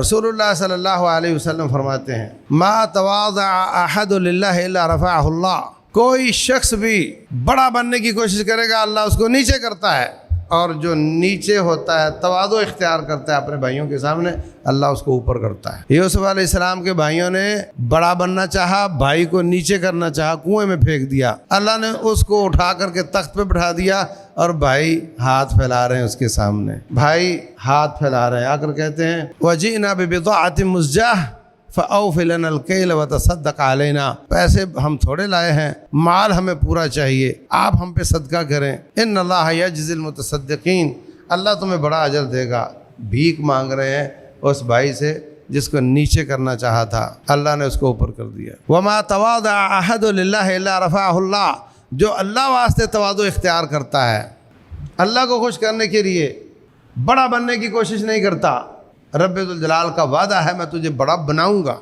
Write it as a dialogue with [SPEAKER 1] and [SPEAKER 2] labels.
[SPEAKER 1] رسول اللہ صلی اللہ علیہ وسلم فرماتے ہیں ما تواضع احد للہ الا رفعہ اللہ، کوئی شخص بھی بڑا بننے کی کوشش کرے گا اللہ اس کو نیچے کرتا ہے، اور جو نیچے ہوتا ہے تواضع اختیار کرتا ہے اپنے بھائیوں کے سامنے اللہ اس کو اوپر کرتا ہے۔ یوسف علیہ السلام کے بھائیوں نے بڑا بننا چاہا، بھائی کو نیچے کرنا چاہا، کنویں میں پھینک دیا، اللہ نے اس کو اٹھا کر کے تخت پہ بٹھا دیا، اور بھائی ہاتھ پھیلا رہے ہیں اس کے سامنے، بھائی ہاتھ پھیلا رہے ہیں، آ کر کہتے ہیں وَجِئْنَا بِبِضَاعَةٍ مُزْجَاةٍ فَأَوْفِ لَنَا الْكَيْلَ وَتَصَدَّقْ عَلَيْنَا، پیسے ہم تھوڑے لائے ہیں، مال ہمیں پورا چاہیے، آپ ہم پہ صدقہ کریں، اِنَّ اللَّهَ يَجْزِي الْمُتَصَدِّقِينَ، اللہ تمہیں بڑا اجر دے گا۔ بھیک مانگ رہے ہیں اس بھائی سے جس کو نیچے کرنا چاہا تھا، اللہ نے اس کو اوپر کر دیا۔ وَمَا تَوَاضَعَ أَحَدٌ لِلَّهِ إِلَّا رَفَعَهُ اللَّهُ، جو اللہ واسطے تواضع اختیار کرتا ہے، اللہ کو خوش کرنے کے لیے بڑا بننے کی کوشش نہیں کرتا، رب ذوالجلال کا وعدہ ہے میں تجھے بڑا بناؤں گا۔